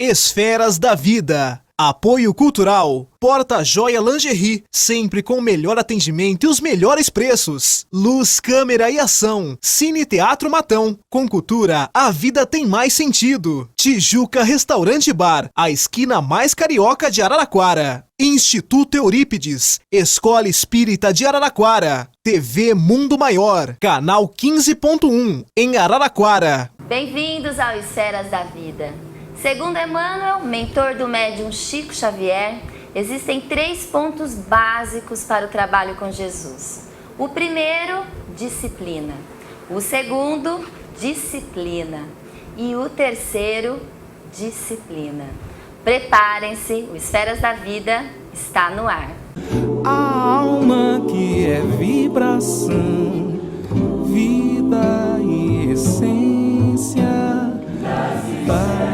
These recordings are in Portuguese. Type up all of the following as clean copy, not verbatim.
Esferas da Vida. Apoio Cultural. Porta Joia Lingerie, sempre com o melhor atendimento e os melhores preços. Luz, câmera e ação. Cine Teatro Matão. Com cultura, a vida tem mais sentido. Tijuca Restaurante Bar, a esquina mais carioca de Araraquara. Instituto Eurípides, Escola Espírita de Araraquara. TV Mundo Maior, canal 15.1, em Araraquara. Bem-vindos ao Esferas da Vida. Segundo Emmanuel, mentor do médium Chico Xavier, existem 3 pontos básicos para o trabalho com Jesus. O primeiro, disciplina. O segundo, disciplina. E o terceiro, disciplina. Preparem-se, o Esferas da Vida está no ar. A alma que é vibração, vida e essência das esferas.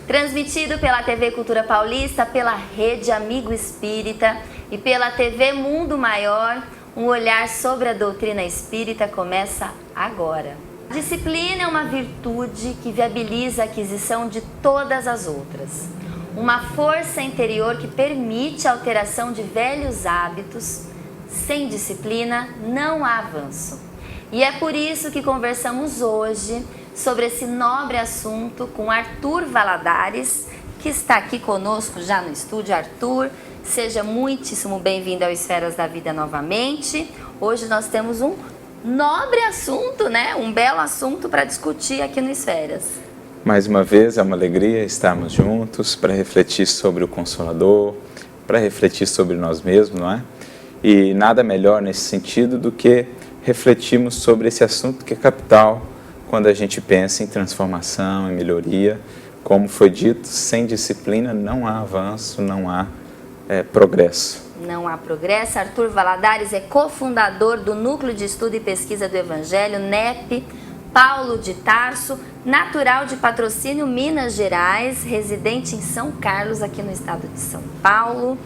Transmitido pela TV Cultura Paulista, pela Rede Amigo Espírita e pela TV Mundo Maior, um olhar sobre a doutrina espírita começa agora. A disciplina é uma virtude que viabiliza a aquisição de todas as outras. Uma força interior que permite a alteração de velhos hábitos. Sem disciplina não há avanço. E é por isso que conversamos hoje sobre esse nobre assunto com Arthur Valadares, que está aqui conosco já no estúdio. Arthur, seja muitíssimo bem-vindo ao Esferas da Vida novamente. Hoje nós temos um nobre assunto, né? Um belo assunto para discutir aqui no Esferas. Mais uma vez é uma alegria estarmos juntos para refletir sobre o Consolador, para refletir sobre nós mesmos, não é? E nada melhor nesse sentido do que refletirmos sobre esse assunto que é capital quando a gente pensa em transformação, em melhoria. Como foi dito, sem disciplina não há avanço, não há progresso. Não há progresso. Arthur Valadares é cofundador do Núcleo de Estudo e Pesquisa do Evangelho, NEP, Paulo de Tarso, natural de Patrocínio, Minas Gerais, residente em São Carlos, aqui no estado de São Paulo.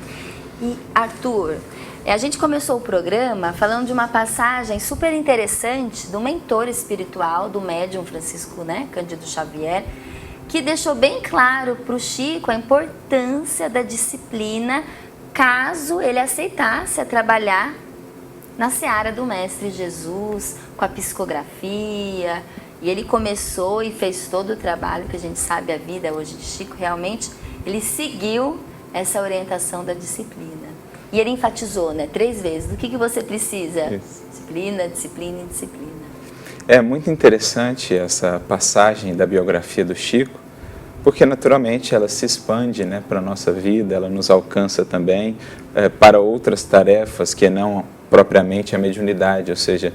E Arthur, a gente começou o programa falando de uma passagem super interessante do mentor espiritual, do médium Francisco, Cândido Xavier, que deixou bem claro para o Chico a importância da disciplina caso ele aceitasse a trabalhar na seara do Mestre Jesus, com a psicografia. E ele começou e fez todo o trabalho que a gente sabe a vida hoje de Chico. Realmente, ele seguiu essa orientação da disciplina. E ele enfatizou, 3 vezes, do que você precisa? Isso. Disciplina, disciplina e disciplina. É muito interessante essa passagem da biografia do Chico, porque naturalmente ela se expande para a nossa vida, ela nos alcança também para outras tarefas que não propriamente a mediunidade, ou seja,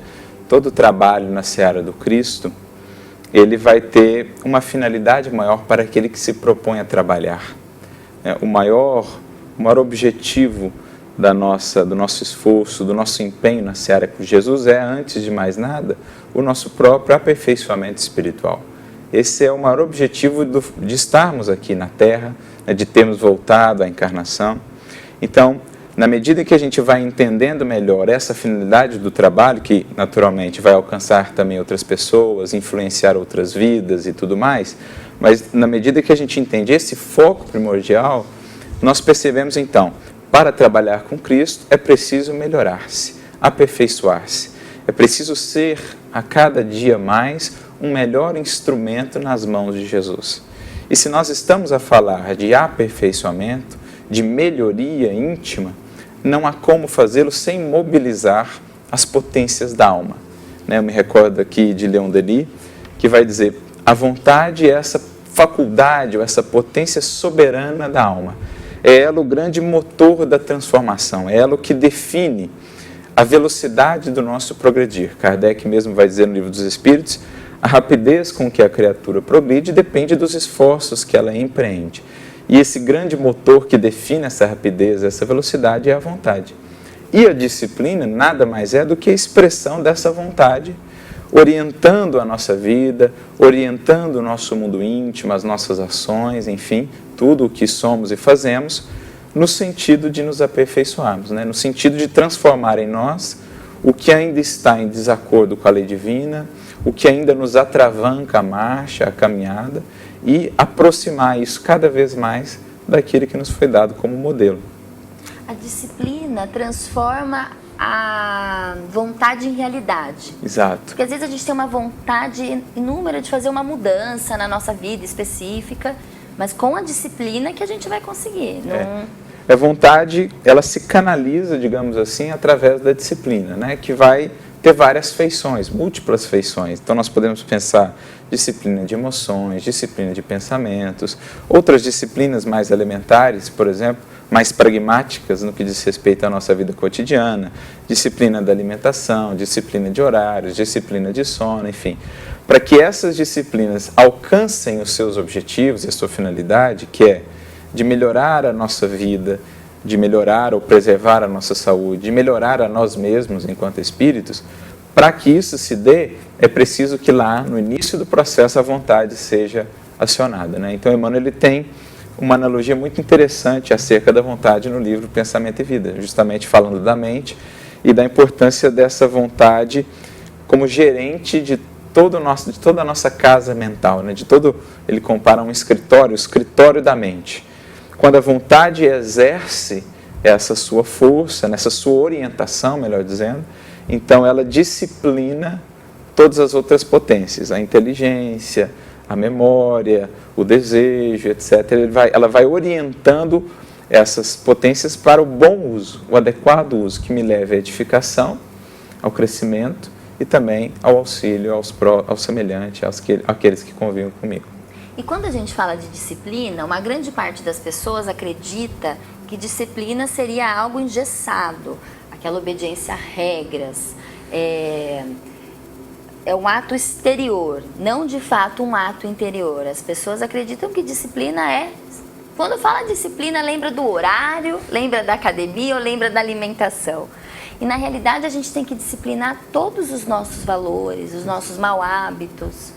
todo o trabalho na seara do Cristo, ele vai ter uma finalidade maior para aquele que se propõe a trabalhar. O maior objetivo do nosso esforço, do nosso empenho na seara com Jesus é, antes de mais nada, o nosso próprio aperfeiçoamento espiritual. Esse é o maior objetivo de estarmos aqui na Terra, de termos voltado à encarnação. Então, na medida que a gente vai entendendo melhor essa finalidade do trabalho, que naturalmente vai alcançar também outras pessoas, influenciar outras vidas e tudo mais, mas na medida que a gente entende esse foco primordial, nós percebemos então, para trabalhar com Cristo é preciso melhorar-se, aperfeiçoar-se. É preciso ser, a cada dia mais, um melhor instrumento nas mãos de Jesus. E se nós estamos a falar de aperfeiçoamento, de melhoria íntima, não há como fazê-lo sem mobilizar as potências da alma. Eu me recordo aqui de Leon Denis, que vai dizer, a vontade é essa faculdade ou essa potência soberana da alma. É ela o grande motor da transformação, é ela o que define a velocidade do nosso progredir. Kardec mesmo vai dizer no Livro dos Espíritos, a rapidez com que a criatura progride depende dos esforços que ela empreende. E esse grande motor que define essa rapidez, essa velocidade é a vontade. E a disciplina nada mais é do que a expressão dessa vontade, orientando a nossa vida, orientando o nosso mundo íntimo, as nossas ações, enfim, tudo o que somos e fazemos, no sentido de nos aperfeiçoarmos, no sentido de transformar em nós o que ainda está em desacordo com a lei divina, o que ainda nos atravanca a marcha, a caminhada, e aproximar isso cada vez mais daquilo que nos foi dado como modelo. A disciplina transforma a vontade em realidade. Exato. Porque às vezes a gente tem uma vontade inúmera de fazer uma mudança na nossa vida específica, mas com a disciplina que a gente vai conseguir. A vontade, ela se canaliza, digamos assim, através da disciplina, né? Que vai ter várias feições, múltiplas feições. Então nós podemos pensar disciplina de emoções, disciplina de pensamentos, outras disciplinas mais elementares, por exemplo, mais pragmáticas no que diz respeito à nossa vida cotidiana, disciplina da alimentação, disciplina de horários, disciplina de sono, enfim. Para que essas disciplinas alcancem os seus objetivos e a sua finalidade, que é de melhorar a nossa vida, de melhorar ou preservar a nossa saúde, de melhorar a nós mesmos enquanto espíritos, para que isso se dê, é preciso que lá, no início do processo, a vontade seja acionada, né? Então, Emmanuel ele tem uma analogia muito interessante acerca da vontade no livro Pensamento e Vida, justamente falando da mente e da importância dessa vontade como gerente de toda a nossa casa mental, né? Ele compara um escritório, o escritório da mente. Quando a vontade exerce essa sua força, nessa sua orientação, melhor dizendo, então ela disciplina todas as outras potências, a inteligência, a memória, o desejo, etc. Ela vai orientando essas potências para o bom uso, o adequado uso, que me leve à edificação, ao crescimento e também ao auxílio ao semelhante, àqueles que convivem comigo. E quando a gente fala de disciplina, uma grande parte das pessoas acredita que disciplina seria algo engessado, aquela obediência a regras, é um ato exterior, não de fato um ato interior. As pessoas acreditam que disciplina quando fala disciplina, lembra do horário, lembra da academia ou lembra da alimentação. E na realidade a gente tem que disciplinar todos os nossos valores, os nossos maus hábitos.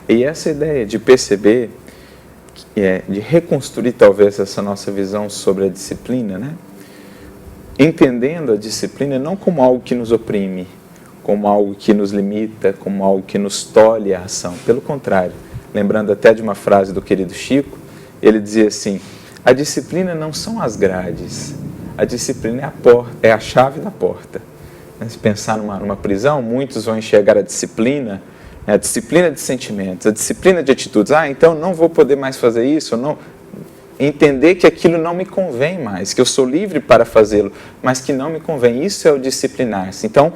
E essa ideia de perceber, de reconstruir talvez essa nossa visão sobre a disciplina, né? Entendendo a disciplina não como algo que nos oprime, como algo que nos limita, como algo que nos tolhe a ação. Pelo contrário, lembrando até de uma frase do querido Chico, ele dizia assim: a disciplina não são as grades, a disciplina é a chave da porta. Se pensar numa prisão, muitos vão enxergar a disciplina de sentimentos, a disciplina de atitudes. Então não vou poder mais fazer isso, não. Entender que aquilo não me convém mais, que eu sou livre para fazê-lo, mas que não me convém. Isso é o disciplinar-se. Então,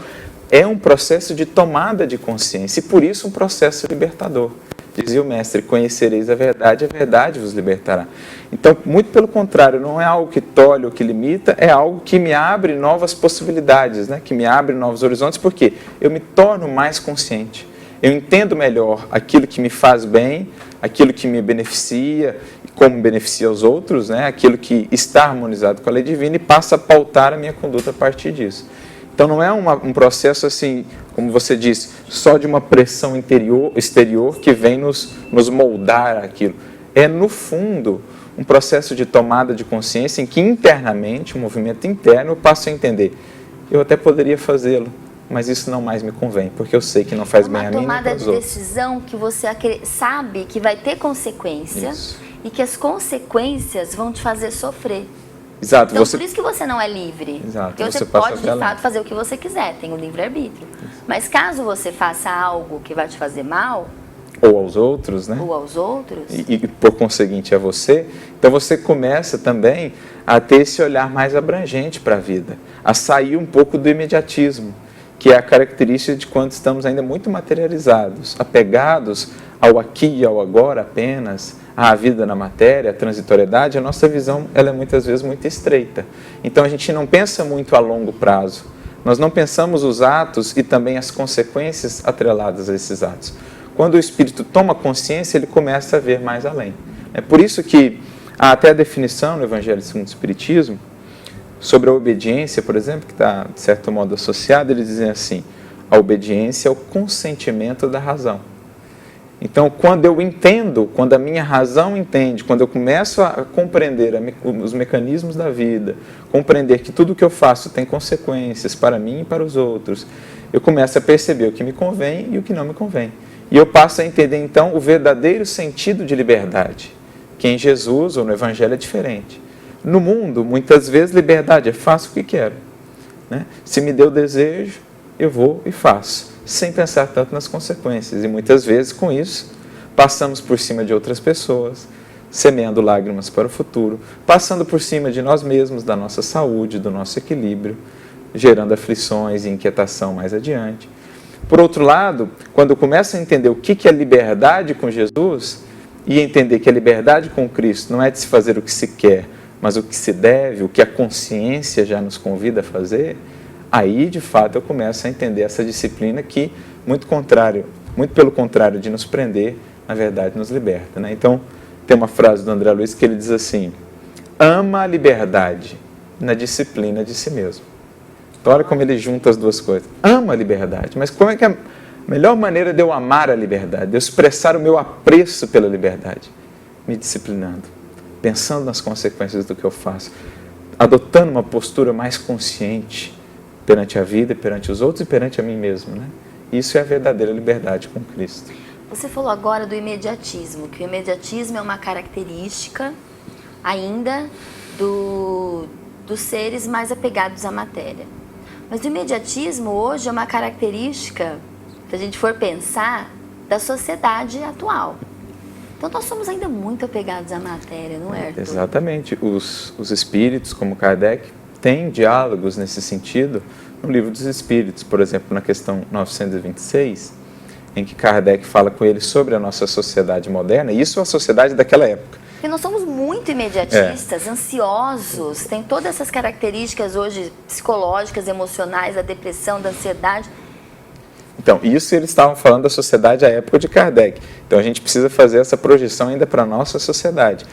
é um processo de tomada de consciência e, por isso, um processo libertador. Dizia o mestre: conhecereis a verdade vos libertará. Então, muito pelo contrário, não é algo que tolhe ou que limita, é algo que me abre novas possibilidades, né? Que me abre novos horizontes, porque eu me torno mais consciente. Eu entendo melhor aquilo que me faz bem, aquilo que me beneficia e como beneficia os outros, né? Aquilo que está harmonizado com a lei divina, e passo a pautar a minha conduta a partir disso. Então não é um processo assim, como você disse, só de uma pressão exterior que vem nos moldar aquilo. É, no fundo, um processo de tomada de consciência em que internamente, um movimento interno, eu passo a entender: eu até poderia fazê-lo, mas isso não mais me convém, porque eu sei que não faz bem a mim nem para os outros. É uma tomada de decisão que você sabe que vai ter consequência. Isso. E que as consequências vão te fazer sofrer. Exato. Então, por isso que você não é livre. Exato. Porque você pode, de fato, fazer o que você quiser, tem o livre-arbítrio. Mas caso você faça algo que vai te fazer mal... Ou aos outros, né? Ou aos outros. E por conseguinte, a você. Então, você começa também a ter esse olhar mais abrangente para a vida. A sair um pouco do imediatismo, que é a característica de quando estamos ainda muito materializados, apegados ao aqui e ao agora apenas, à vida na matéria, à transitoriedade. A nossa visão ela é muitas vezes muito estreita. Então a gente não pensa muito a longo prazo. Nós não pensamos os atos e também as consequências atreladas a esses atos. Quando o espírito toma consciência, ele começa a ver mais além. É por isso que há até a definição no Evangelho segundo o Espiritismo sobre a obediência, por exemplo, que está de certo modo associada. Eles dizem assim: a obediência é o consentimento da razão. Então, quando eu entendo, quando a minha razão entende, quando eu começo a compreender os mecanismos da vida, compreender que tudo que eu faço tem consequências para mim e para os outros, eu começo a perceber o que me convém e o que não me convém. E eu passo a entender, então, o verdadeiro sentido de liberdade, que em Jesus ou no Evangelho é diferente. No mundo, muitas vezes, liberdade é faço o que quero. Né? Se me deu desejo, eu vou e faço, sem pensar tanto nas consequências. E muitas vezes, com isso, passamos por cima de outras pessoas, semeando lágrimas para o futuro, passando por cima de nós mesmos, da nossa saúde, do nosso equilíbrio, gerando aflições e inquietação mais adiante. Por outro lado, quando eu começo a entender o que é liberdade com Jesus, e entender que a liberdade com Cristo não é de se fazer o que se quer, mas o que se deve, o que a consciência já nos convida a fazer, aí, de fato, eu começo a entender essa disciplina que, muito pelo contrário de nos prender, na verdade, nos liberta. Né? Então, tem uma frase do André Luiz que ele diz assim: ama a liberdade na disciplina de si mesmo. Então, olha como ele junta as duas coisas. Ama a liberdade, mas como é que é a melhor maneira de eu amar a liberdade, de eu expressar o meu apreço pela liberdade? Me disciplinando, pensando nas consequências do que eu faço, adotando uma postura mais consciente perante a vida, perante os outros e perante a mim mesmo. Né? Isso é a verdadeira liberdade com Cristo. Você falou agora do imediatismo, que o imediatismo é uma característica ainda dos seres mais apegados à matéria. Mas o imediatismo hoje é uma característica, se a gente for pensar, da sociedade atual. Então nós somos ainda muito apegados à matéria, não é, Arthur? Exatamente. Os espíritos, como Kardec, têm diálogos nesse sentido no Livro dos Espíritos, por exemplo, na questão 926, em que Kardec fala com ele sobre a nossa sociedade moderna, e isso é a sociedade daquela época. Porque nós somos muito imediatistas, ansiosos, tem todas essas características hoje psicológicas, emocionais, da depressão, da ansiedade. Então, isso eles estavam falando da sociedade à época de Kardec. Então, a gente precisa fazer essa projeção ainda para a nossa sociedade,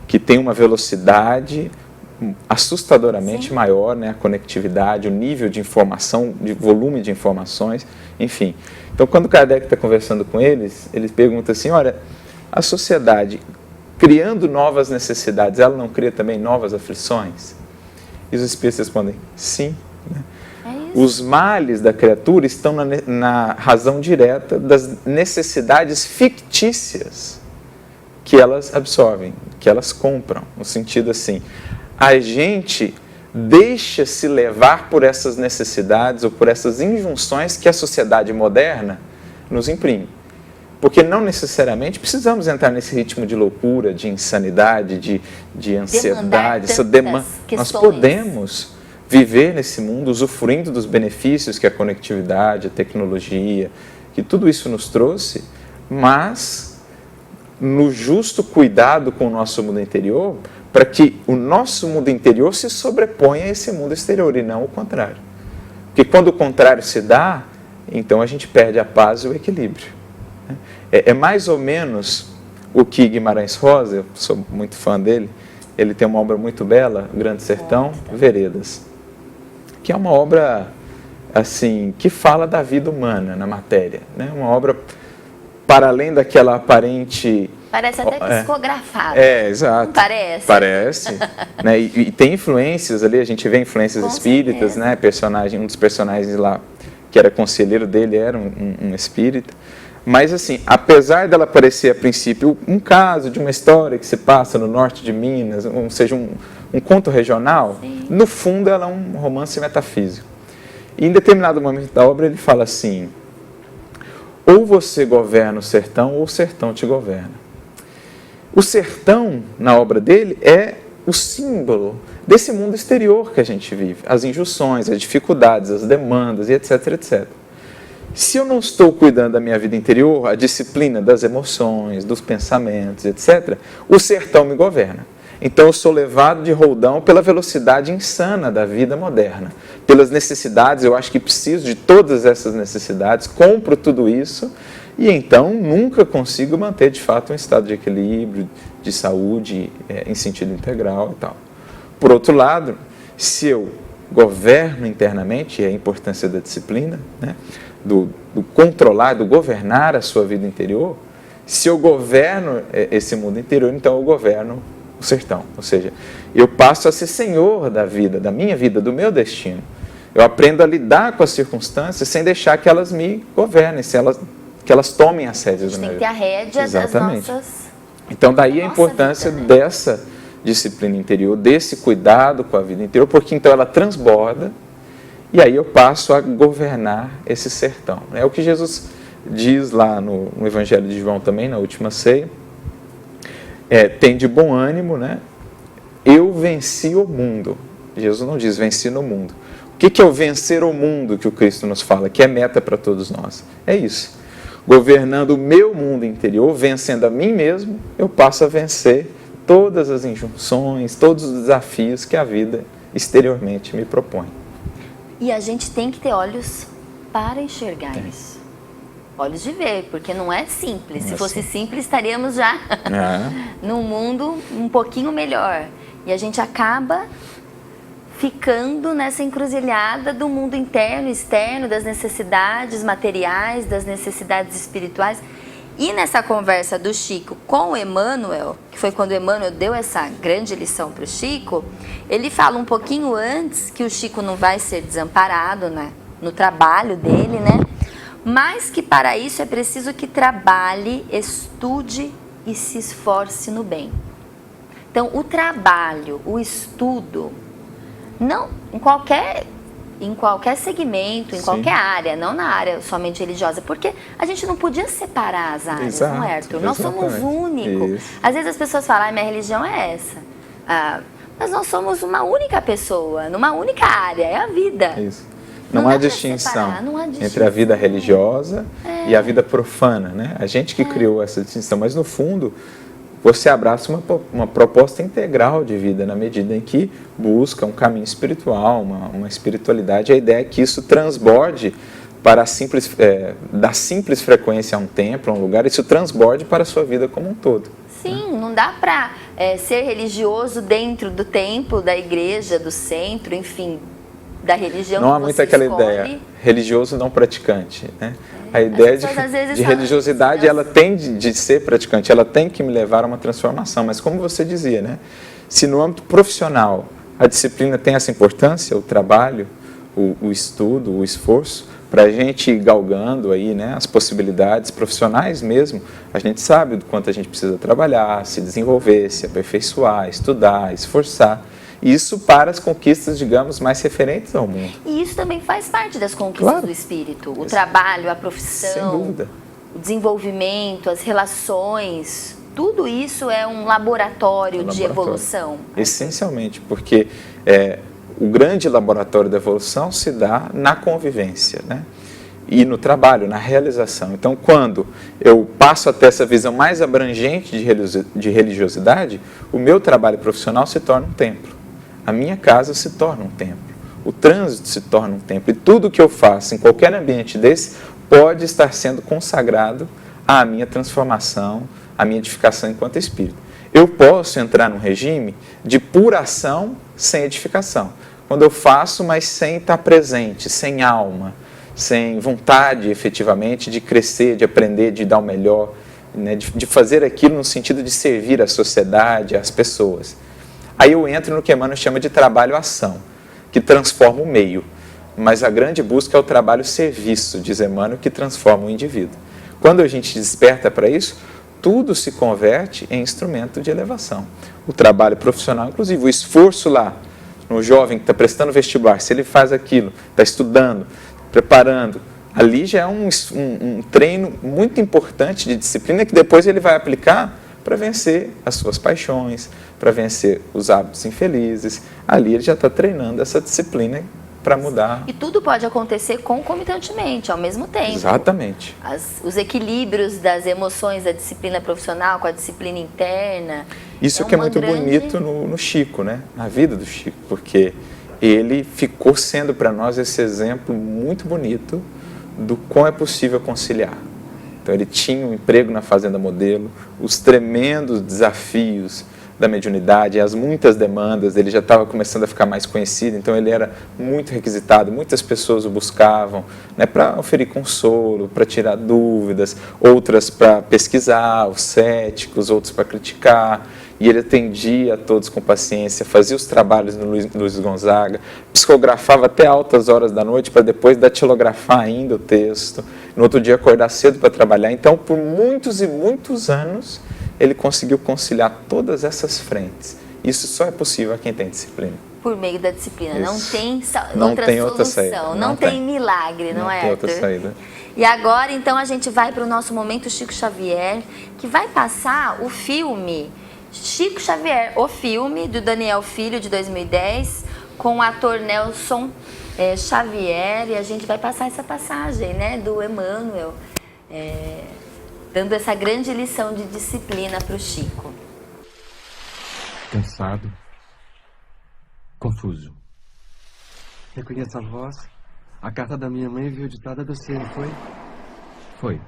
que tem uma velocidade assustadoramente Sim. maior, né? A conectividade, o nível de informação, de volume de informações, enfim. Então, quando Kardec está conversando com eles perguntam assim, olha, a sociedade, criando novas necessidades, ela não cria também novas aflições? E os espíritos respondem, sim. Né? Os males da criatura estão na razão direta das necessidades fictícias que elas absorvem, que elas compram. No sentido assim, a gente deixa-se levar por essas necessidades ou por essas injunções que a sociedade moderna nos imprime. Porque não necessariamente precisamos entrar nesse ritmo de loucura, de insanidade, de ansiedade, essa demanda. Nós podemos viver nesse mundo usufruindo dos benefícios que a conectividade, a tecnologia, que tudo isso nos trouxe, mas no justo cuidado com o nosso mundo interior, para que o nosso mundo interior se sobreponha a esse mundo exterior e não o contrário. Porque quando o contrário se dá, então a gente perde a paz e o equilíbrio. É mais ou menos o que Guimarães Rosa, eu sou muito fã dele, ele tem uma obra muito bela, O Grande Sertão, Veredas, que é uma obra assim, que fala da vida humana na matéria, né? Uma obra para além daquela aparente... Parece até psicografada. Exato. Não parece? Parece. Né? E tem influências ali, a gente vê influências espíritas, né? Um dos personagens lá, que era conselheiro dele, era um espírita. Mas assim, apesar dela parecer a princípio um caso de uma história que se passa no norte de Minas, ou seja, um conto regional, Sim. No fundo ela é um romance metafísico. E em determinado momento da obra ele fala assim, ou você governa o sertão ou o sertão te governa. O sertão, na obra dele, é o símbolo desse mundo exterior que a gente vive, as injunções, as dificuldades, as demandas e etc, etc. Se eu não estou cuidando da minha vida interior, a disciplina das emoções, dos pensamentos, etc., o sertão me governa. Então eu sou levado de roldão pela velocidade insana da vida moderna, pelas necessidades, eu acho que preciso de todas essas necessidades, compro tudo isso e então nunca consigo manter de fato um estado de equilíbrio, de saúde em sentido integral e tal. Por outro lado, se eu governo internamente, e a importância da disciplina, né, do controlar, do governar a sua vida interior, Se eu governo esse mundo interior, então eu governo o sertão. Ou seja, eu passo a ser senhor da vida, da minha vida, do meu destino. Eu aprendo a lidar com as circunstâncias sem deixar que elas me governem, que elas tomem as rédeas da minha vida. A gente tem que ter a rédea Exatamente. das nossas... Então, daí a Nossa importância vida, né? dessa disciplina interior, desse cuidado com a vida interior, porque então ela transborda e aí eu passo a governar esse sertão. É o que Jesus diz lá no Evangelho de João também, na última ceia. Tem de bom ânimo, né? Eu venci o mundo. Jesus não diz venci no mundo. O que é o vencer o mundo que o Cristo nos fala, que é meta para todos nós? É isso. Governando o meu mundo interior, vencendo a mim mesmo, eu passo a vencer todas as injunções, todos os desafios que a vida exteriormente me propõe. E a gente tem que ter olhos para enxergar isso. Olhos de ver, porque não é simples. Se fosse simples, estaríamos já num mundo um pouquinho melhor. E a gente acaba ficando nessa encruzilhada do mundo interno e externo, das necessidades materiais, das necessidades espirituais. E nessa conversa do Chico com o Emmanuel, que foi quando o Emmanuel deu essa grande lição para o Chico, ele fala um pouquinho antes que o Chico não vai ser desamparado, né, no trabalho dele, né? Mas que para isso é preciso que trabalhe, estude e se esforce no bem. Então, o trabalho, o estudo, não em qualquer segmento, em qualquer área, não na área somente religiosa, porque a gente não podia separar as áreas, Exato, não é, Arthur? Nós somos únicos. Isso. Às vezes as pessoas falam, minha religião é essa. Mas nós somos uma única pessoa, numa única área, é a vida. Isso. Não há distinção entre a vida religiosa e a vida profana, né? A gente que criou essa distinção, mas no fundo você abraça uma proposta integral de vida na medida em que busca um caminho espiritual, uma espiritualidade. A ideia é que isso transborde para da simples frequência a um templo, a um lugar, isso transborde para a sua vida como um todo. Sim, não dá para ser religioso dentro do templo, da igreja, do centro, enfim, da religião. Não há muito aquela ideia, religioso não praticante, né? A ideia de religiosidade, ela tem de ser praticante, ela tem que me levar a uma transformação, mas como você dizia, né? Se no âmbito profissional a disciplina tem essa importância, o trabalho, o estudo, o esforço, para a gente ir galgando aí, né, as possibilidades profissionais mesmo, a gente sabe do quanto a gente precisa trabalhar, se desenvolver, se aperfeiçoar, estudar, esforçar. Isso para as conquistas, digamos, mais referentes ao mundo. E isso também faz parte das conquistas do espírito. O trabalho, a profissão, sem dúvida, o desenvolvimento, as relações, tudo isso é um laboratório de evolução. Essencialmente, porque o grande laboratório da evolução se dá na convivência, né? E no trabalho, na realização. Então, quando eu passo a ter essa visão mais abrangente de religiosidade, o meu trabalho profissional se torna um templo. A minha casa se torna um templo. O trânsito se torna um templo. E tudo que eu faço em qualquer ambiente desse pode estar sendo consagrado à minha transformação, à minha edificação enquanto espírito. Eu posso entrar num regime de pura ação sem edificação. Quando eu faço, mas sem estar presente, sem alma, sem vontade efetivamente de crescer, de aprender, de dar o melhor, né, de fazer aquilo no sentido de servir à sociedade, às pessoas. Aí eu entro no que Emmanuel chama de trabalho-ação, que transforma o meio. Mas a grande busca é o trabalho-serviço, diz Emmanuel, que transforma o indivíduo. Quando a gente desperta para isso, tudo se converte em instrumento de elevação. O trabalho profissional, inclusive o esforço lá, no jovem que está prestando vestibular, se ele faz aquilo, está estudando, preparando, ali já é um treino muito importante de disciplina que depois ele vai aplicar para vencer as suas paixões, para vencer os hábitos infelizes. Ali ele já está treinando essa disciplina para mudar. E tudo pode acontecer concomitantemente, ao mesmo tempo. Exatamente. Os equilíbrios das emoções da disciplina profissional com a disciplina interna. Isso que é muito bonito no Chico, né? Na vida do Chico, porque ele ficou sendo para nós esse exemplo muito bonito do quão é possível conciliar. Então ele tinha um emprego na Fazenda Modelo, os tremendos desafios da mediunidade, as muitas demandas, ele já estava começando a ficar mais conhecido, então ele era muito requisitado, muitas pessoas o buscavam, né, para oferir consolo, para tirar dúvidas, outras para pesquisar, os céticos, outros para criticar, e ele atendia a todos com paciência, fazia os trabalhos do Luiz Gonzaga, psicografava até altas horas da noite para depois datilografar ainda o texto, no outro dia acordar cedo para trabalhar. Então, por muitos e muitos anos, ele conseguiu conciliar todas essas frentes. Isso só é possível a quem tem disciplina. Por meio da disciplina. Isso. Não tem outra solução, saída. não tem milagre, não é, Não tem Arthur? outra saída. E agora, então, a gente vai para o nosso momento Chico Xavier, que vai passar o filme Chico Xavier, o filme do Daniel Filho, de 2010, com o ator Nelson Xavier, e a gente vai passar essa passagem, né, do Emmanuel, dando essa grande lição de disciplina para o Chico. Cansado, confuso. Reconheço a voz. A carta da minha mãe viu ditada do não foi? Foi.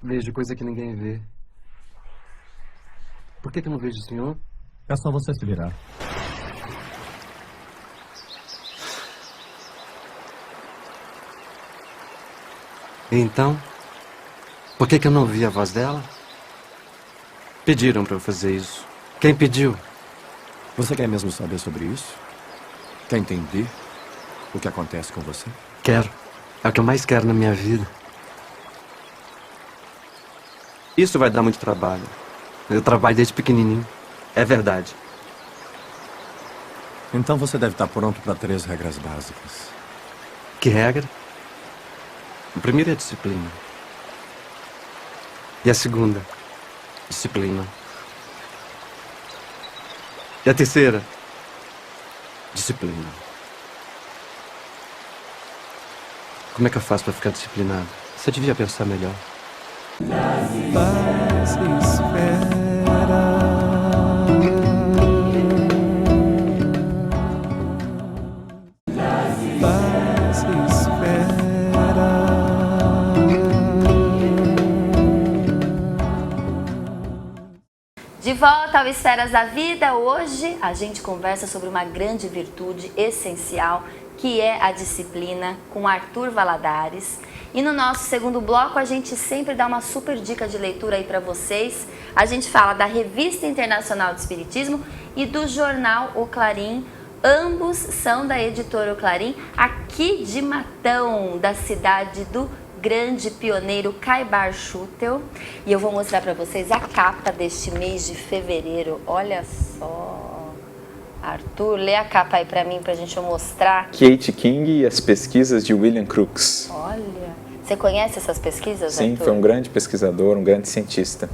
Vejo coisa que ninguém vê. Por que não vejo o senhor? É só você se virar. Então, por que eu não vi a voz dela? Pediram para eu fazer isso. Quem pediu? Você quer mesmo saber sobre isso? Quer entender o que acontece com você? Quero. É o que eu mais quero na minha vida. Isso vai dar muito trabalho. Eu trabalho desde pequenininho. É verdade. Então você deve estar pronto para 3 regras básicas. Que regra? A primeira é a disciplina. E a segunda? Disciplina. E a terceira? Disciplina. Como é que eu faço para ficar disciplinado? Você devia pensar melhor. Paz espera. Paz espera. De volta ao Esferas da Vida, hoje a gente conversa sobre uma grande virtude essencial, que é a disciplina, com Arthur Valadares. E no nosso segundo bloco a gente sempre dá uma super dica de leitura aí para vocês. A gente fala da Revista Internacional de Espiritismo e do jornal O Clarim. Ambos são da editora O Clarim, aqui de Matão, da cidade do grande pioneiro Caibar Schutel. E eu vou mostrar para vocês a capa deste mês de fevereiro. Olha só. Arthur, lê a capa aí para mim, pra gente mostrar. Kate King e as pesquisas de William Crookes. Olha, você conhece essas pesquisas, Sim, Arthur? foi um grande pesquisador, um grande cientista.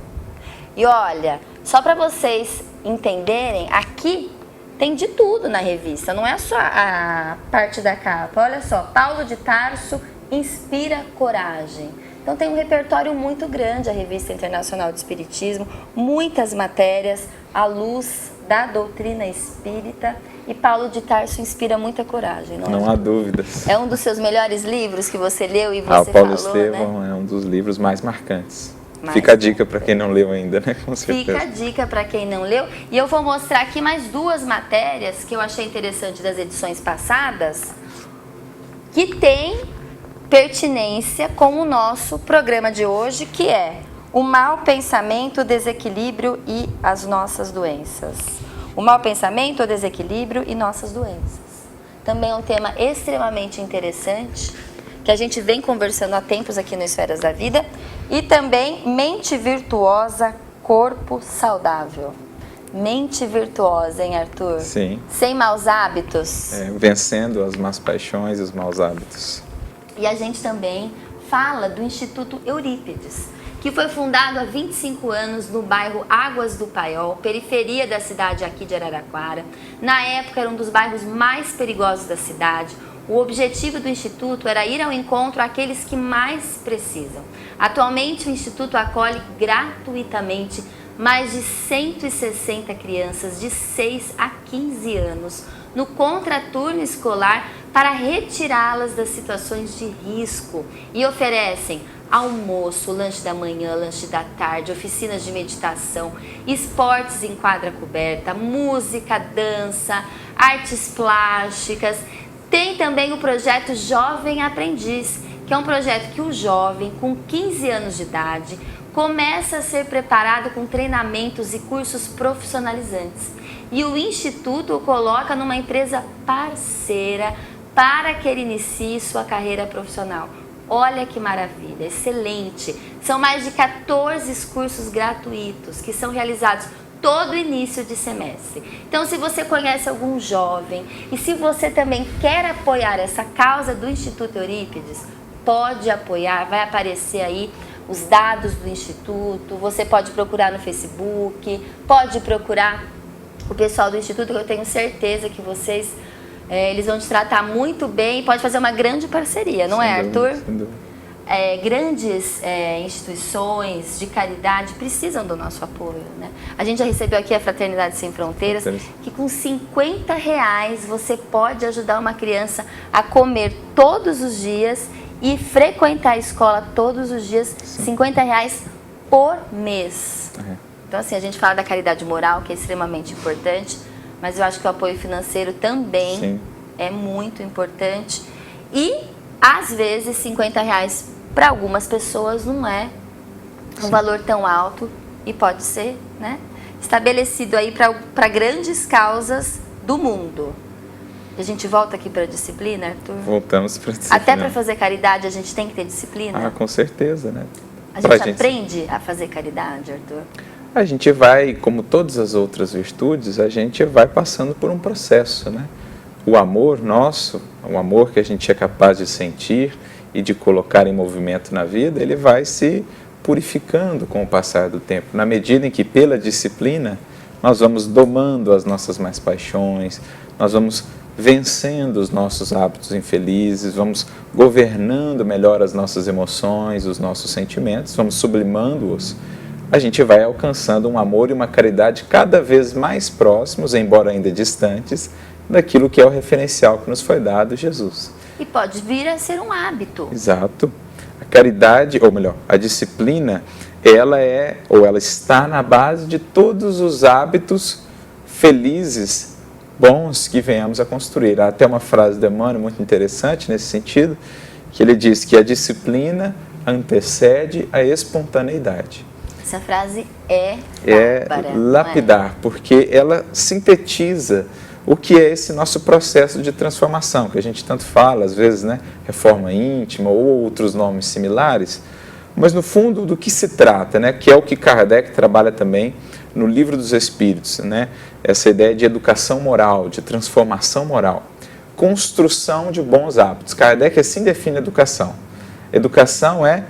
E olha, só para vocês entenderem, aqui tem de tudo na revista, não é só a parte da capa. Olha só, Paulo de Tarso inspira coragem. Então tem um repertório muito grande a Revista Internacional de Espiritismo, muitas matérias à luz da doutrina espírita, e Paulo de Tarso inspira muita coragem, não é? Não há dúvidas. É um dos seus melhores livros que você leu e O você Paulo falou, Estevão, né? é um dos livros mais marcantes. Mais Fica a dica para quem não leu ainda, né? Com certeza. Fica a dica para quem não leu. E eu vou mostrar aqui mais 2 matérias que eu achei interessante das edições passadas, que tem pertinência com o nosso programa de hoje, que é o mau pensamento, o desequilíbrio e as nossas doenças. O mau pensamento, o desequilíbrio e nossas doenças. Também é um tema extremamente interessante, que a gente vem conversando há tempos aqui no Esferas da Vida. E também mente virtuosa, corpo saudável. Mente virtuosa, hein, Arthur? Sim. Sem maus hábitos. Vencendo as más paixões e os maus hábitos. E a gente também fala do Instituto Eurípides, que foi fundado há 25 anos no bairro Águas do Paiol, periferia da cidade aqui de Araraquara. Na época era um dos bairros mais perigosos da cidade. O objetivo do Instituto era ir ao encontro àqueles que mais precisam. Atualmente o Instituto acolhe gratuitamente mais de 160 crianças de 6 a 15 anos no contraturno escolar para retirá-las das situações de risco e oferecem almoço, lanche da manhã, lanche da tarde, oficinas de meditação, esportes em quadra coberta, música, dança, artes plásticas. Tem também o projeto Jovem Aprendiz, que é um projeto que o jovem com 15 anos de idade começa a ser preparado com treinamentos e cursos profissionalizantes. E o Instituto o coloca numa empresa parceira para que ele inicie sua carreira profissional. Olha que maravilha, excelente! São mais de 14 cursos gratuitos que são realizados todo início de semestre. Então, se você conhece algum jovem e se você também quer apoiar essa causa do Instituto Eurípides, pode apoiar, vai aparecer aí os dados do Instituto, você pode procurar no Facebook, pode procurar o pessoal do Instituto, que eu tenho certeza que vocês, eles vão te tratar muito bem e pode fazer uma grande parceria, não é, Arthur? Sem dúvida. Grandes instituições de caridade precisam do nosso apoio, né? A gente já recebeu aqui a Fraternidade Sem Fronteiras, que com R$50 você pode ajudar uma criança a comer todos os dias e frequentar a escola todos os dias, R$50 por mês. Então, assim, a gente fala da caridade moral, que é extremamente importante, mas eu acho que o apoio financeiro também é muito importante. E, às vezes, R$50 para algumas pessoas não é um valor tão alto e pode ser, né, estabelecido aí para grandes causas do mundo. A gente volta aqui para a disciplina, Arthur? Voltamos para a disciplina. Até para fazer caridade a gente tem que ter disciplina? Ah, com certeza, né? A gente aprende a fazer caridade, Arthur? A gente vai, como todas as outras virtudes, a gente vai passando por um processo, né? O amor nosso, o amor que a gente é capaz de sentir e de colocar em movimento na vida, ele vai se purificando com o passar do tempo, na medida em que, pela disciplina, nós vamos domando as nossas mais paixões, nós vamos vencendo os nossos hábitos infelizes, vamos governando melhor as nossas emoções, os nossos sentimentos, vamos sublimando-os, a gente vai alcançando um amor e uma caridade cada vez mais próximos, embora ainda distantes, daquilo que é o referencial que nos foi dado, Jesus. E pode vir a ser um hábito. Exato. A caridade, ou melhor, a disciplina, ela está na base de todos os hábitos felizes, bons que venhamos a construir. Há até uma frase de Emmanuel muito interessante nesse sentido, que ele diz que a disciplina antecede a espontaneidade. Essa frase é lapidar, porque ela sintetiza o que é esse nosso processo de transformação, que a gente tanto fala, às vezes, né, reforma íntima ou outros nomes similares, mas no fundo do que se trata, né, que é o que Kardec trabalha também no Livro dos Espíritos, né, essa ideia de educação moral, de transformação moral, construção de bons hábitos. Kardec assim define educação. Educação é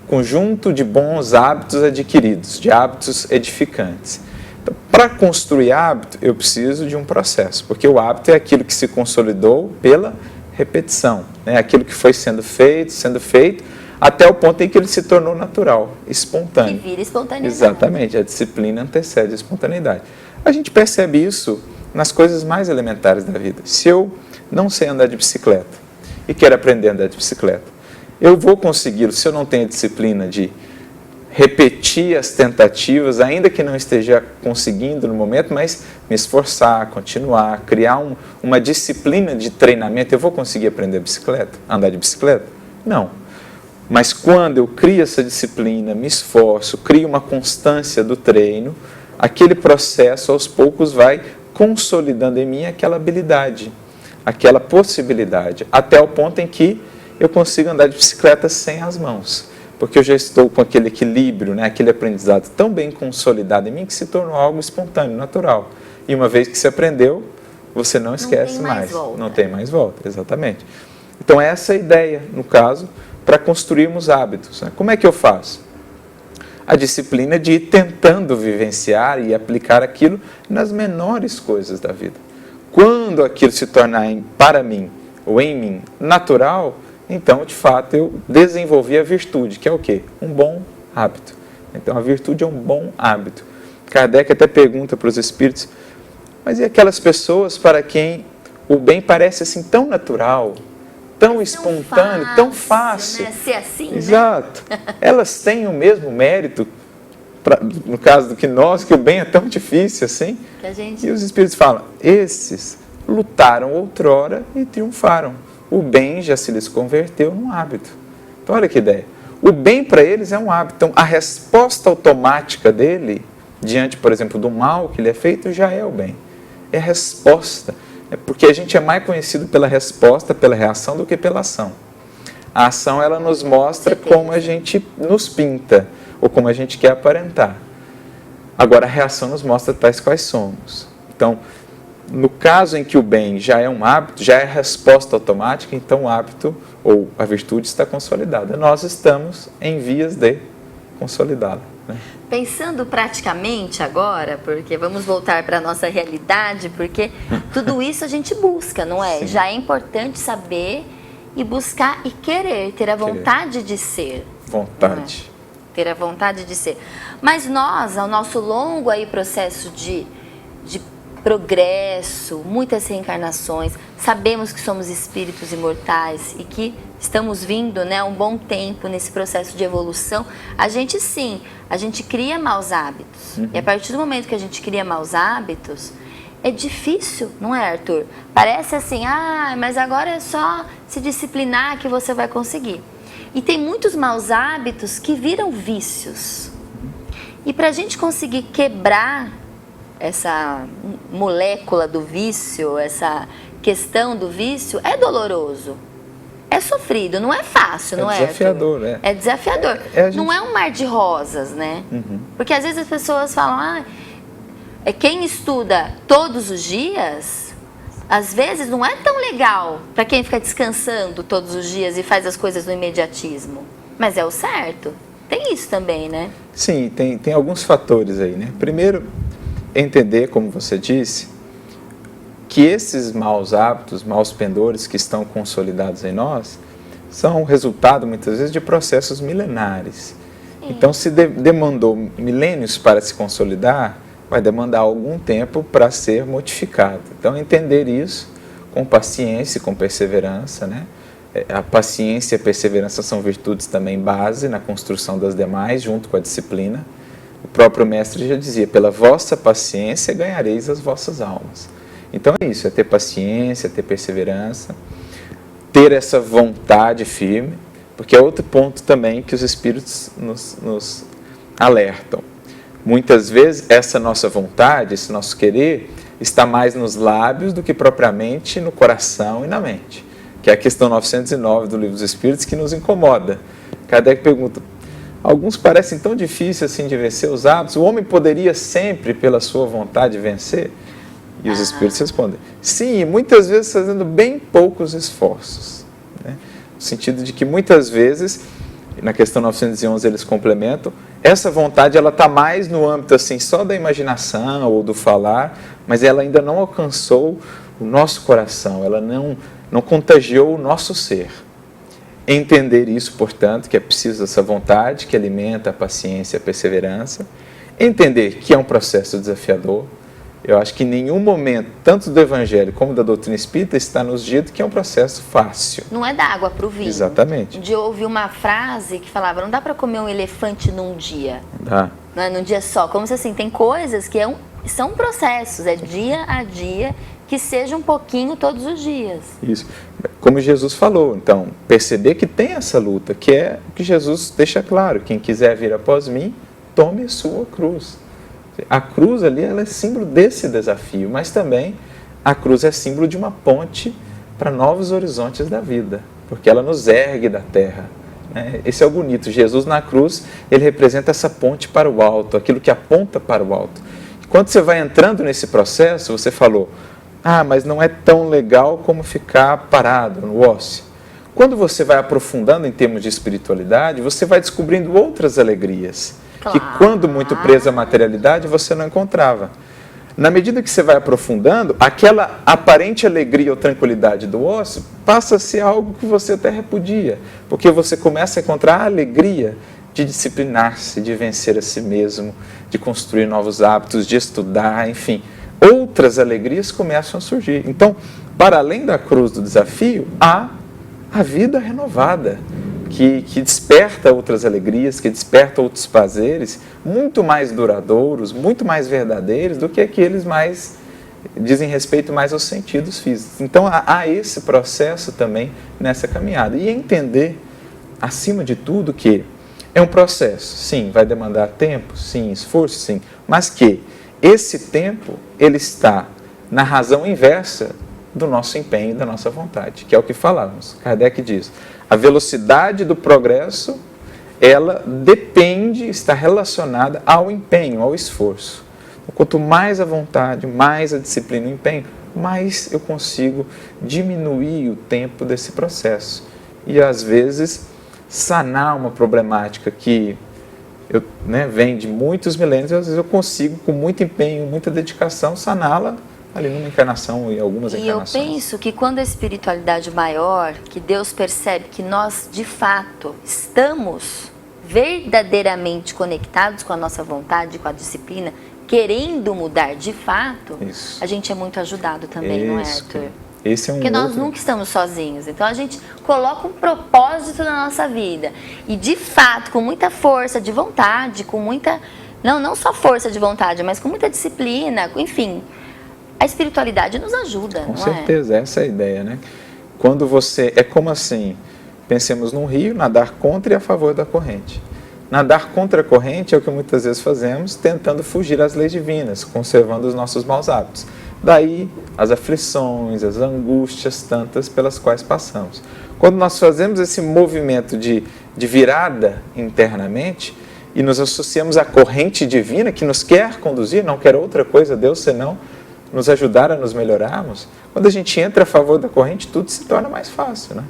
conjunto de bons hábitos adquiridos, de hábitos edificantes. Então, para construir hábito, eu preciso de um processo, porque o hábito é aquilo que se consolidou pela repetição, né? Aquilo que foi sendo feito, até o ponto em que ele se tornou natural, espontâneo. E vira espontaneidade. Exatamente, a disciplina antecede a espontaneidade. A gente percebe isso nas coisas mais elementares da vida. Se eu não sei andar de bicicleta e quero aprender a andar de bicicleta, eu vou conseguir, se eu não tenho a disciplina de repetir as tentativas, ainda que não esteja conseguindo no momento, mas me esforçar, continuar, criar uma disciplina de treinamento, eu vou conseguir aprender bicicleta, andar de bicicleta? Não. Mas quando eu crio essa disciplina, me esforço, crio uma constância do treino, aquele processo aos poucos vai consolidando em mim aquela habilidade, aquela possibilidade, até o ponto em que eu consigo andar de bicicleta sem as mãos. Porque eu já estou com aquele equilíbrio, né, aquele aprendizado tão bem consolidado em mim que se tornou algo espontâneo, natural. E uma vez que se aprendeu, você não esquece mais. Não tem mais volta, exatamente. Então essa é a ideia, no caso, para construirmos hábitos. Né? Como é que eu faço? A disciplina de ir tentando vivenciar e aplicar aquilo nas menores coisas da vida. Quando aquilo se tornar para mim, ou em mim, natural, então, de fato, eu desenvolvi a virtude, que é o quê? Um bom hábito. Então, a virtude é um bom hábito. Kardec até pergunta para os espíritos, mas e aquelas pessoas para quem O bem parece assim tão natural, tão espontâneo, tão fácil. Né? Ser assim, exato. Né? Elas têm o mesmo mérito, no caso do que nós, que o bem é tão difícil assim. E os Espíritos falam, esses lutaram outrora e triunfaram. O bem já se lhes converteu num hábito. Então olha que ideia. O bem para eles é um hábito. Então a resposta automática dele, diante, por exemplo, do mal que lhe é feito, já é o bem. É a resposta. É porque a gente é mais conhecido pela resposta, pela reação, do que pela ação. A ação, ela nos mostra como a gente nos pinta, ou como a gente quer aparentar. Agora, a reação nos mostra tais quais somos. Então, no caso em que o bem já é um hábito, já é resposta automática, então o hábito ou a virtude está consolidada. Nós estamos em vias de consolidá-la. Né? Pensando praticamente agora, porque vamos voltar para a nossa realidade, porque tudo isso a gente busca, não é? Sim. Já é importante saber e buscar e querer, ter a vontade de ser. Vontade. Ter a vontade de ser. Mas nós, ao nosso longo aí processo de progresso, muitas reencarnações, sabemos que somos espíritos imortais e que estamos vindo, né, um bom tempo nesse processo de evolução. A gente cria maus hábitos. E a partir do momento que a gente cria maus hábitos, é difícil, não é, Arthur? Parece assim, mas agora é só se disciplinar que você vai conseguir. E tem muitos maus hábitos que viram vícios. E para a gente conseguir quebrar essa molécula do vício, essa questão do vício, é doloroso. É sofrido, não é fácil, não é? É desafiador, né? É desafiador. Não é um mar de rosas, né? Porque às vezes as pessoas falam, quem estuda todos os dias, às vezes não é tão legal para quem fica descansando todos os dias e faz as coisas no imediatismo. Mas é o certo. Tem isso também, né? Sim, tem alguns fatores aí, né? Primeiro, entender, como você disse, que esses maus hábitos, maus pendores que estão consolidados em nós, são resultado, muitas vezes, de processos milenares. Sim. Então, se demandou milênios para se consolidar, vai demandar algum tempo para ser modificado. Então, entender isso com paciência e com perseverança, né? A paciência e a perseverança são virtudes também base na construção das demais, junto com a disciplina. O próprio mestre já dizia, pela vossa paciência ganhareis as vossas almas. Então é isso, é ter paciência, ter perseverança, ter essa vontade firme, porque é outro ponto também que os espíritos nos alertam. Muitas vezes essa nossa vontade, esse nosso querer, está mais nos lábios do que propriamente no coração e na mente, que é a questão 909 do Livro dos Espíritos que nos incomoda. Kardec pergunta, alguns parecem tão difíceis assim de vencer os hábitos, o homem poderia sempre, pela sua vontade, vencer? E os Espíritos respondem, sim, muitas vezes fazendo bem poucos esforços. Né? No sentido de que muitas vezes, na questão 911 eles complementam, essa vontade ela está mais no âmbito assim, só da imaginação ou do falar, mas ela ainda não alcançou o nosso coração, ela não contagiou o nosso ser. Entender isso, portanto, que é preciso essa vontade que alimenta a paciência e a perseverança. Entender que é um processo desafiador. Eu acho que em nenhum momento, tanto do Evangelho como da doutrina espírita, está nos dito que é um processo fácil. Não é da água para o vinho. Exatamente. Um dia eu ouvi uma frase que falava, não dá para comer um elefante num dia. Dá. Não é num dia só. Como se assim, tem coisas que são processos, é dia a dia, que seja um pouquinho todos os dias. Isso. Como Jesus falou, então, perceber que tem essa luta, que é o que Jesus deixa claro, quem quiser vir após mim, tome a sua cruz. A cruz ali ela é símbolo desse desafio, mas também a cruz é símbolo de uma ponte para novos horizontes da vida, porque ela nos ergue da terra. Né? Esse é o bonito. Jesus na cruz, ele representa essa ponte para o alto, aquilo que aponta para o alto. Quando você vai entrando nesse processo, você falou, mas não é tão legal como ficar parado no ócio. Quando você vai aprofundando em termos de espiritualidade, você vai descobrindo outras alegrias. Claro. Que quando muito preso à materialidade, você não encontrava. Na medida que você vai aprofundando, aquela aparente alegria ou tranquilidade do ócio passa a ser algo que você até repudia, porque você começa a encontrar a alegria de disciplinar-se, de vencer a si mesmo, de construir novos hábitos, de estudar, enfim. Outras alegrias começam a surgir. Então, para além da cruz do desafio, há a vida renovada, que desperta outras alegrias, que desperta outros prazeres, muito mais duradouros, muito mais verdadeiros do que aqueles mais dizem respeito mais aos sentidos físicos. Então há esse processo também nessa caminhada. E entender, acima de tudo, que é um processo, sim, vai demandar tempo, sim, esforço, sim, mas que esse tempo, ele está na razão inversa do nosso empenho, da nossa vontade, que é o que falamos. Kardec diz, a velocidade do progresso, ela depende, está relacionada ao empenho, ao esforço. Quanto mais a vontade, mais a disciplina e o empenho, mais eu consigo diminuir o tempo desse processo. E, às vezes, sanar uma problemática que vem de muitos milênios, às vezes eu consigo, com muito empenho, muita dedicação, saná-la ali numa encarnação e algumas encarnações. E eu penso que quando a espiritualidade maior, que Deus percebe que nós, de fato, estamos verdadeiramente conectados com a nossa vontade, com a disciplina, querendo mudar de fato, Isso. a gente é muito ajudado também, não é, Arthur? Esse é um Porque nós nunca estamos sozinhos, então a gente coloca um propósito na nossa vida e de fato, com muita força de vontade, com muita, não só força de vontade, mas com muita disciplina, enfim, a espiritualidade nos ajuda, Com não certeza, essa é a ideia, né? Quando você, é como assim, pensemos num rio, nadar contra e a favor da corrente. Nadar contra a corrente é o que muitas vezes fazemos, tentando fugir às leis divinas, conservando os nossos maus hábitos. Daí as aflições, as angústias tantas pelas quais passamos. Quando nós fazemos esse movimento de virada internamente e nos associamos à corrente divina que nos quer conduzir, não quer outra coisa, Deus, senão nos ajudar a nos melhorarmos, quando a gente entra a favor da corrente, tudo se torna mais fácil, né?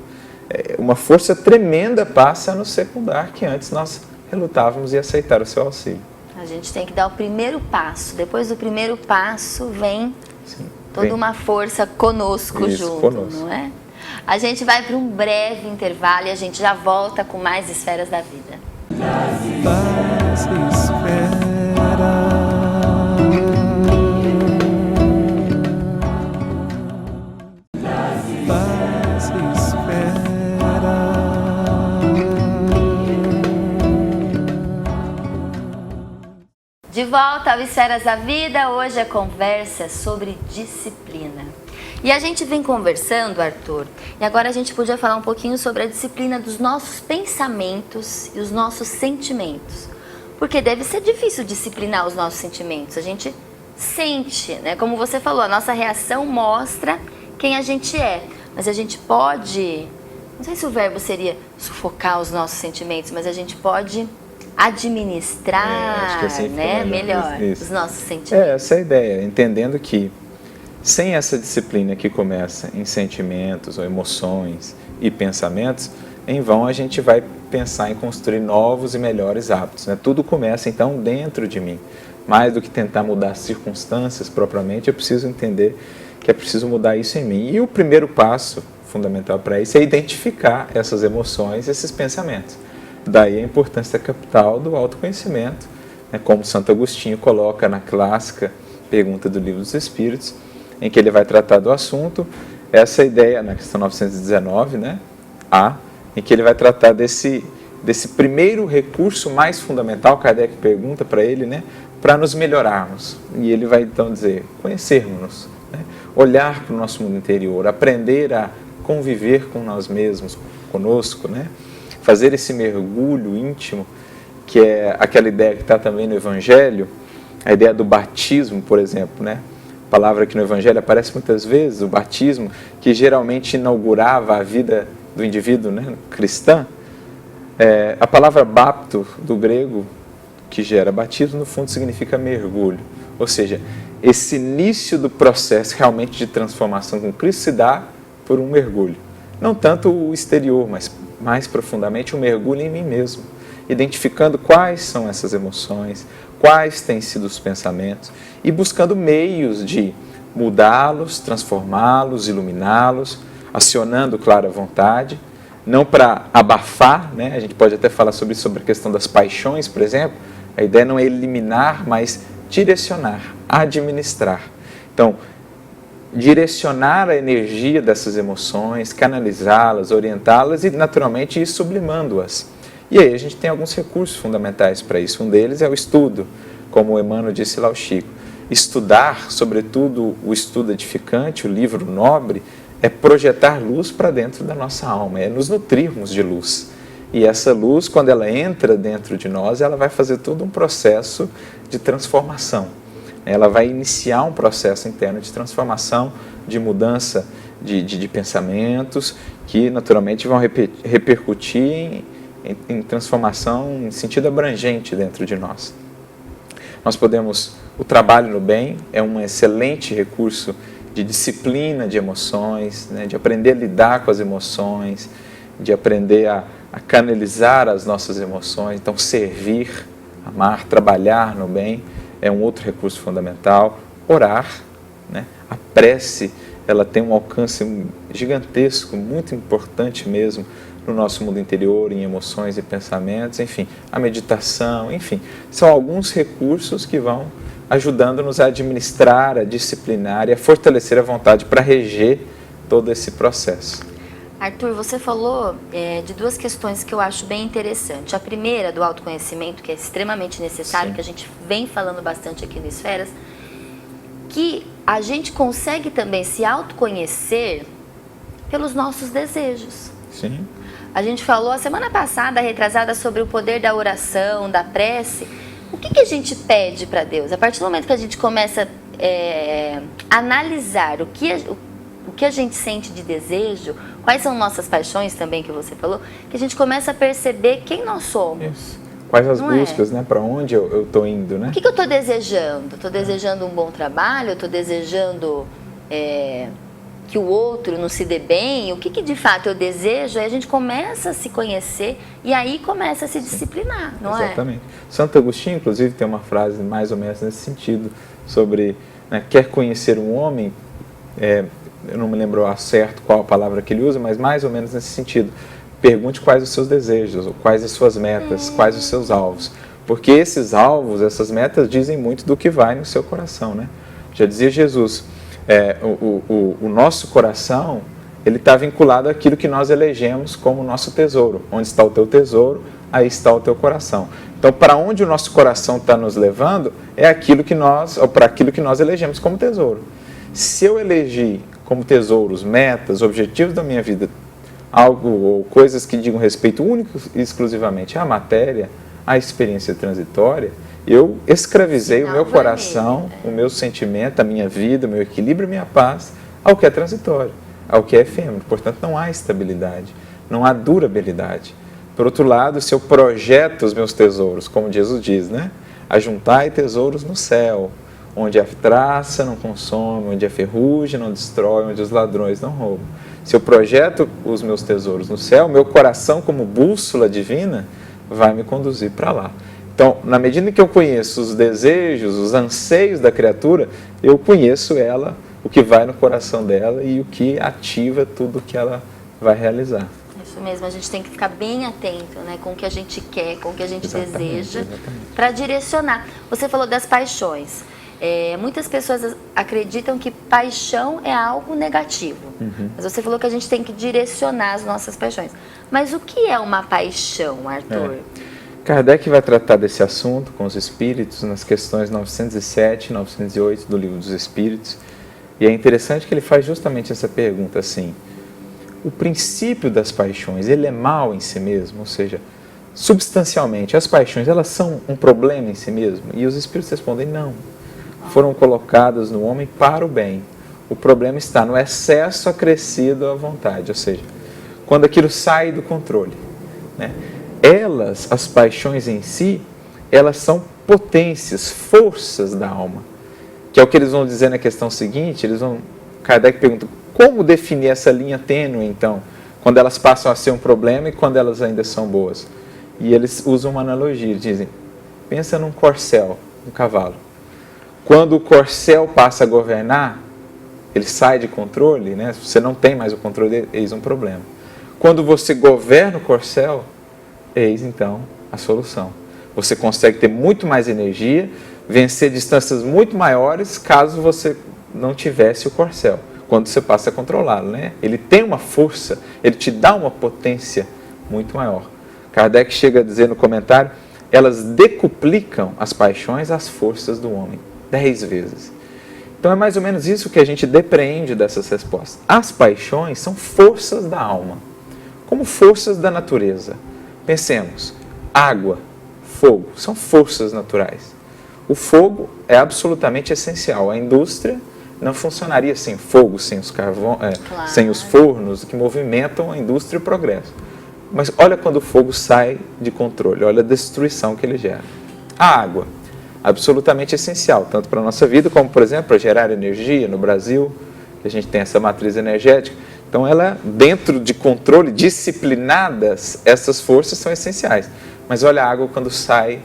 Uma força tremenda passa a nos secundar, que antes nós relutávamos em aceitar o seu auxílio. A gente tem que dar o primeiro passo. Depois do primeiro passo vem toda uma força conosco junto, conosco. Não é? A gente vai para um breve intervalo e a gente já volta com mais Esferas da Vida. Paz espera. Paz espera. De volta ao Esferas da Vida, hoje a conversa é sobre disciplina. E a gente vem conversando, Arthur, e agora a gente podia falar um pouquinho sobre a disciplina dos nossos pensamentos e os nossos sentimentos. Porque deve ser difícil disciplinar os nossos sentimentos. A gente sente, né? Como você falou, a nossa reação mostra quem a gente é. Mas a gente pode, não sei se o verbo seria sufocar os nossos sentimentos, mas a gente pode administrar, né, melhor os nossos sentimentos. Essa é a ideia, entendendo que sem essa disciplina que começa em sentimentos ou emoções e pensamentos, em vão a gente vai pensar em construir novos e melhores hábitos, né? Tudo começa então dentro de mim. Mais do que tentar mudar as circunstâncias propriamente, eu preciso entender que é preciso mudar isso em mim. E o primeiro passo fundamental para isso é identificar essas emoções, esses pensamentos. Daí a importância capital do autoconhecimento, né? Como Santo Agostinho coloca na clássica pergunta do Livro dos Espíritos, em que ele vai tratar do assunto, essa ideia, na questão 919, né, em que ele vai tratar desse primeiro recurso mais fundamental, Kardec pergunta para ele, né, para nos melhorarmos. E ele vai então dizer, conhecermos-nos, né, olhar para o nosso mundo interior, aprender a conviver com nós mesmos, conosco, né, fazer esse mergulho íntimo, que é aquela ideia que está também no Evangelho, a ideia do batismo, por exemplo, né? Palavra que no Evangelho aparece muitas vezes, o batismo, que geralmente inaugurava a vida do indivíduo, né, cristã. A palavra bapto, do grego, que gera batismo, no fundo significa mergulho. Ou seja, esse início do processo realmente de transformação com Cristo se dá por um mergulho. Não tanto o exterior, mas mais profundamente o mergulho em mim mesmo. Identificando quais são essas emoções, quais têm sido os pensamentos e buscando meios de mudá-los, transformá-los, iluminá-los, acionando, claro, a vontade, não para abafar, né? A gente pode até falar sobre isso, sobre a questão das paixões, por exemplo. A ideia não é eliminar, mas direcionar, administrar. Então, direcionar a energia dessas emoções, canalizá-las, orientá-las e, naturalmente, ir sublimando-as. E aí a gente tem alguns recursos fundamentais para isso. Um deles é o estudo, como o Emmanuel disse lá ao Chico. Estudar, sobretudo o estudo edificante, o livro nobre, é projetar luz para dentro da nossa alma, é nos nutrirmos de luz. E essa luz, quando ela entra dentro de nós, ela vai fazer todo um processo de transformação. Ela vai iniciar um processo interno de transformação, de mudança de pensamentos, que naturalmente vão repercutir em transformação em sentido abrangente dentro de nós. Nós podemos, o trabalho no bem é um excelente recurso de disciplina de emoções, né, de aprender a lidar com as emoções, de aprender a canalizar as nossas emoções. Então, servir, amar, trabalhar no bem é um outro recurso fundamental. Orar, né? A prece, ela tem um alcance gigantesco, muito importante mesmo no nosso mundo interior, em emoções e pensamentos, enfim, a meditação, enfim, são alguns recursos que vão ajudando-nos a administrar, a disciplinar e a fortalecer a vontade para reger todo esse processo. Arthur, você falou de duas questões que eu acho bem interessantes. A primeira, do autoconhecimento, que é extremamente necessário, Sim. que a gente vem falando bastante aqui no Esferas, que a gente consegue também se autoconhecer pelos nossos desejos. Sim. A gente falou a semana passada, retrasada, sobre o poder da oração, da prece. O que a gente pede para Deus? A partir do momento que a gente começa a analisar o que a gente sente de desejo, quais são nossas paixões também, que você falou, que a gente começa a perceber quem nós somos. Isso. Quais as Não buscas, né? Para onde eu estou indo, né? O que eu estou desejando? Estou desejando um bom trabalho? Estou desejando que o outro não se dê bem? O que de fato eu desejo? Aí a gente começa a se conhecer e aí começa a se disciplinar, não é? Exatamente. Santo Agostinho, inclusive, tem uma frase mais ou menos nesse sentido, sobre, né, quer conhecer um homem, eu não me lembro ao certo qual a palavra que ele usa, mas mais ou menos nesse sentido. Pergunte quais os seus desejos, quais as suas metas, quais os seus alvos. Porque esses alvos, essas metas, dizem muito do que vai no seu coração, né? Já dizia Jesus, o nosso coração, ele está vinculado àquilo que nós elegemos como nosso tesouro. Onde está o teu tesouro, aí está o teu coração. Então, para onde o nosso coração está nos levando, é aquilo que nós, ou para aquilo que nós elegemos como tesouro. Se eu elegi como tesouros, metas, objetivos da minha vida, algo ou coisas que digam respeito único e exclusivamente à matéria, à experiência transitória, eu escravizei o meu coração, o meu sentimento, a minha vida, o meu equilíbrio e minha paz ao que é transitório, ao que é efêmero. Portanto, não há estabilidade, não há durabilidade. Por outro lado, se eu projeto os meus tesouros, como Jesus diz, né? Ajuntai tesouros no céu, onde a traça não consome, onde a ferrugem não destrói, onde os ladrões não roubam. Se eu projeto os meus tesouros no céu, meu coração, como bússola divina, vai me conduzir para lá. Então, na medida que eu conheço os desejos, os anseios da criatura, eu conheço ela, o que vai no coração dela e o que ativa tudo que ela vai realizar. Isso mesmo, a gente tem que ficar bem atento, né, com o que a gente quer, com o que a gente deseja, exatamente. para direcionar. Você falou das paixões. Muitas pessoas acreditam que paixão é algo negativo. Mas você falou que a gente tem que direcionar as nossas paixões. Mas o que é uma paixão, Arthur? Kardec vai tratar desse assunto com os espíritos nas questões 907 e 908 do Livro dos Espíritos. E é interessante que ele faz justamente essa pergunta assim: o princípio das paixões, ele é mau em si mesmo? Ou seja, substancialmente, as paixões, elas são um problema em si mesmo? E os espíritos respondem: não. Foram colocadas no homem para o bem. O problema está no excesso acrescido à vontade, ou seja, quando aquilo sai do controle, né? As paixões em si, elas são potências, forças da alma, que é o que eles vão dizer na questão seguinte. Kardec pergunta: como definir essa linha tênue, então, quando elas passam a ser um problema e quando elas ainda são boas? E eles usam uma analogia, eles dizem: pensa num corcel, um cavalo. Quando o corcel passa a governar, ele sai de controle, né? Você não tem mais o controle, eis um problema. Quando você governa o corcel, eis então a solução. Você consegue ter muito mais energia, vencer distâncias muito maiores, caso você não tivesse o corcel, quando você passa a controlá-lo, né? Ele tem uma força, ele te dá uma potência muito maior. Kardec chega a dizer no comentário, elas decuplicam as paixões às forças do homem, 10 vezes. Então é mais ou menos isso que a gente depreende dessas respostas. As paixões são forças da alma, como forças da natureza. Pensemos, água, fogo, são forças naturais. O fogo é absolutamente essencial. A indústria não funcionaria sem fogo, sem os sem os fornos que movimentam a indústria e o progresso. Mas olha quando o fogo sai de controle, olha a destruição que ele gera. A água, absolutamente essencial, tanto para a nossa vida, como, por exemplo, para gerar energia no Brasil, que a gente tem essa matriz energética. Então, ela, dentro de controle, disciplinadas, essas forças são essenciais. Mas olha a água quando sai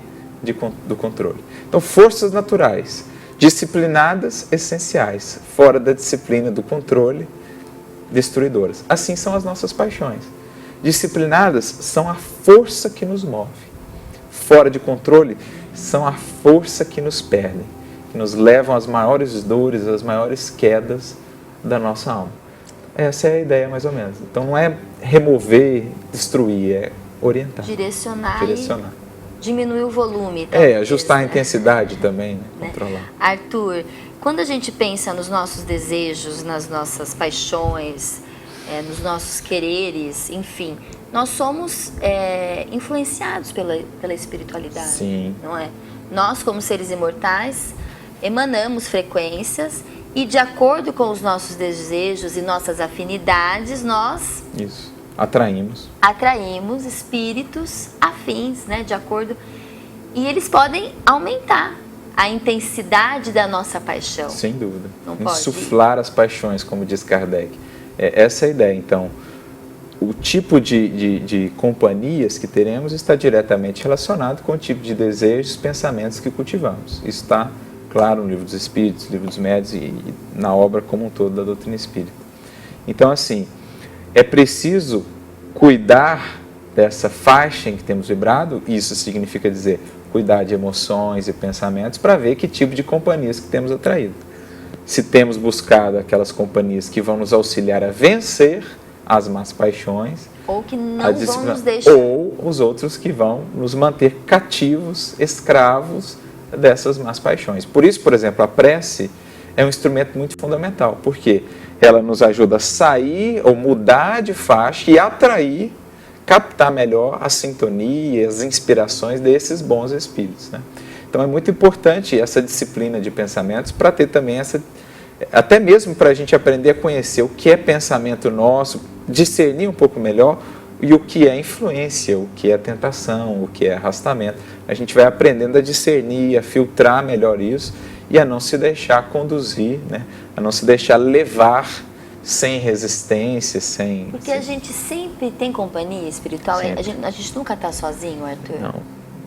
do controle. Então, forças naturais, disciplinadas, essenciais, fora da disciplina do controle, destruidoras. Assim são as nossas paixões. Disciplinadas são a força que nos move. Fora de controle, são a força que nos perdem, que nos levam às maiores dores, às maiores quedas da nossa alma. Essa é a ideia, mais ou menos. Então, não é remover, destruir, é orientar. Direcionar. E diminuir o volume. Talvez, ajustar a intensidade também, né? Controlar. Arthur, quando a gente pensa nos nossos desejos, nas nossas paixões, nos nossos quereres, enfim, nós somos influenciados pela espiritualidade. Sim. Não é? Nós, como seres imortais, emanamos frequências e, de acordo com os nossos desejos e nossas afinidades, nós atraímos espíritos afins, né? De acordo. E eles podem aumentar a intensidade da nossa paixão. Sem dúvida. Não pode? Insuflar as paixões, como diz Kardec. Essa é a ideia. Então, o tipo de companhias que teremos está diretamente relacionado com o tipo de desejos, pensamentos que cultivamos. Isso está claro no Livro dos Espíritos, Livro dos Médiuns e na obra como um todo da doutrina espírita. Então, assim, é preciso cuidar dessa faixa em que temos vibrado, isso significa dizer, cuidar de emoções e pensamentos para ver que tipo de companhias que temos atraído. Se temos buscado aquelas companhias que vão nos auxiliar a vencer as más paixões, ou que não vão nos deixar, ou os outros que vão nos manter cativos, escravos dessas más paixões. Por isso, por exemplo, a prece é um instrumento muito fundamental, porque ela nos ajuda a sair ou mudar de faixa e atrair, captar melhor a sintonia, as inspirações desses bons espíritos, né? Então é muito importante essa disciplina de pensamentos para ter também até mesmo para a gente aprender a conhecer o que é pensamento nosso, discernir um pouco melhor e o que é influência, o que é tentação, o que é arrastamento. A gente vai aprendendo a discernir, a filtrar melhor isso e a não se deixar conduzir, né? A não se deixar levar sem resistência, sem... Porque a gente sempre tem companhia espiritual, a gente nunca está sozinho, Arthur? Não,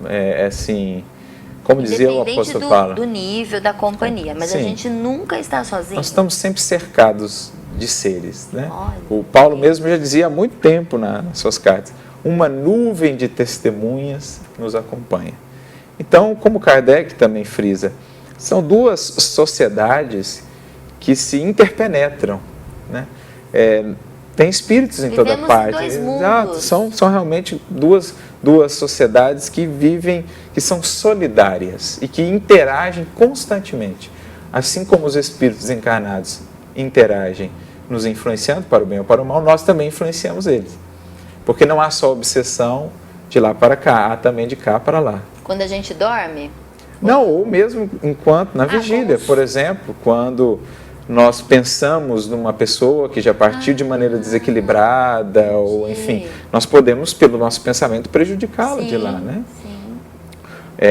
é assim... Como dizia o apóstolo Paulo. Do nível da companhia, mas a gente nunca está sozinho. Nós estamos sempre cercados de seres, né? Olha, o Paulo mesmo já dizia há muito tempo nas suas cartas, uma nuvem de testemunhas nos acompanha. Então, como Kardec também frisa, são duas sociedades que se interpenetram, né? Tem espíritos em toda parte. Dois mundos. Exato, são realmente duas sociedades que vivem, que são solidárias e que interagem constantemente. Assim como os espíritos encarnados interagem, nos influenciando para o bem ou para o mal, nós também influenciamos eles. Porque não há só obsessão de lá para cá, há também de cá para lá. Quando a gente dorme? Não, ou mesmo enquanto, na vigília, por exemplo, quando nós pensamos numa pessoa que já partiu de maneira desequilibrada, ou enfim, nós podemos, pelo nosso pensamento, prejudicá-la de lá, né? Sim.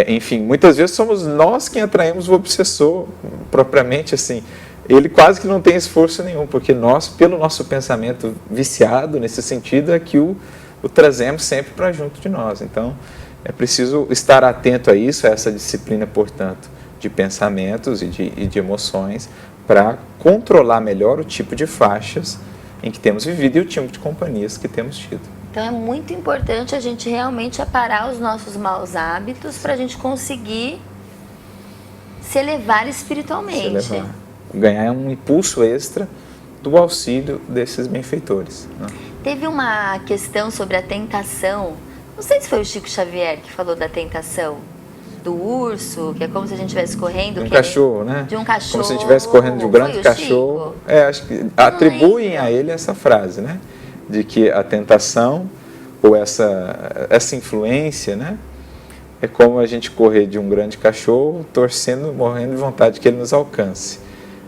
Enfim, muitas vezes somos nós quem atraímos o obsessor, propriamente assim. Ele quase que não tem esforço nenhum, porque nós, pelo nosso pensamento viciado nesse sentido, é que o trazemos sempre para junto de nós. Então, é preciso estar atento a isso, a essa disciplina, portanto, de pensamentos e de emoções, para controlar melhor o tipo de faixas em que temos vivido e o tipo de companhias que temos tido. Então é muito importante a gente realmente aparar os nossos maus hábitos para a gente conseguir se elevar espiritualmente. ganhar um impulso extra do auxílio desses benfeitores, né? Teve uma questão sobre a tentação, não sei se foi o Chico Xavier que falou da tentação, do urso, que é como se a gente estivesse correndo... De um cachorro, né? De um cachorro. Como se a gente estivesse correndo de um grande cachorro. Acho que atribuem a ele essa frase, né? De que a tentação, ou essa influência, né? É como a gente correr de um grande cachorro, torcendo, morrendo de vontade que ele nos alcance.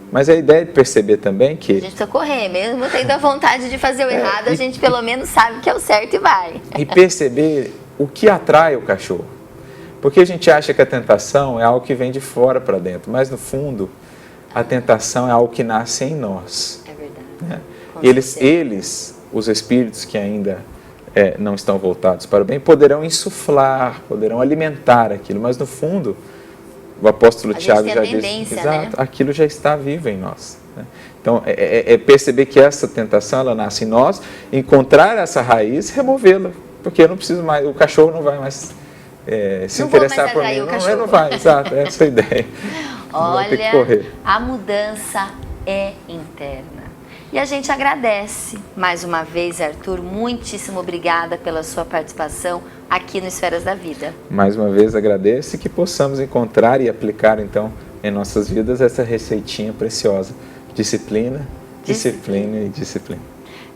Mas a ideia de perceber também que... A gente precisa correr, mesmo tendo a vontade de fazer o errado, a gente pelo menos sabe que é o certo e vai. E perceber o que atrai o cachorro. Porque a gente acha que a tentação é algo que vem de fora para dentro, mas no fundo, a tentação é algo que nasce em nós. É verdade. Né? Eles, os espíritos que ainda não estão voltados para o bem, poderão insuflar, poderão alimentar aquilo, mas no fundo, o apóstolo Tiago já diz, né? aquilo já está vivo em nós. Né? Então, é perceber que essa tentação, ela nasce em nós, encontrar essa raiz e removê-la, porque eu não preciso mais, o cachorro não vai mais se interessar por mim. Não vai, exato, essa é a ideia. Olha, a mudança é interna. E a gente agradece mais uma vez, Arthur, muitíssimo obrigada pela sua participação aqui no Esferas da Vida. Mais uma vez agradeço e que possamos encontrar e aplicar então em nossas vidas essa receitinha preciosa. Disciplina, disciplina e disciplina.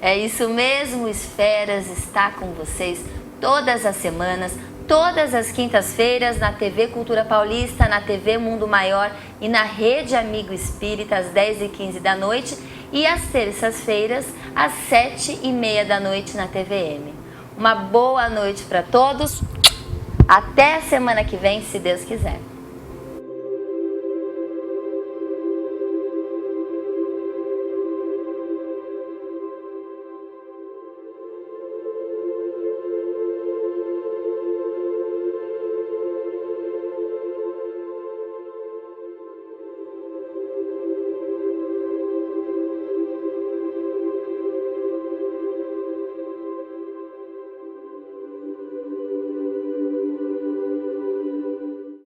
É isso mesmo, Esferas está com vocês todas as semanas, todas as quintas-feiras na TV Cultura Paulista, na TV Mundo Maior e na Rede Amigo Espírita às 10h15 da noite e às terças-feiras às 7h30 da noite na TVM. Uma boa noite para todos, até a semana que vem, se Deus quiser.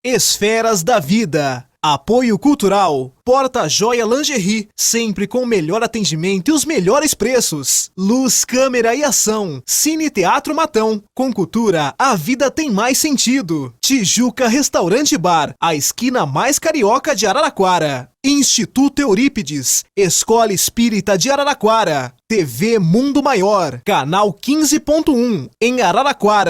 Esferas da Vida. Apoio Cultural. Porta Joia Lingerie, sempre com o melhor atendimento e os melhores preços. Luz, câmera e ação. Cine Teatro Matão. Com cultura, a vida tem mais sentido. Tijuca Restaurante Bar, a esquina mais carioca de Araraquara. Instituto Eurípides, Escola Espírita de Araraquara. TV Mundo Maior, canal 15.1, em Araraquara.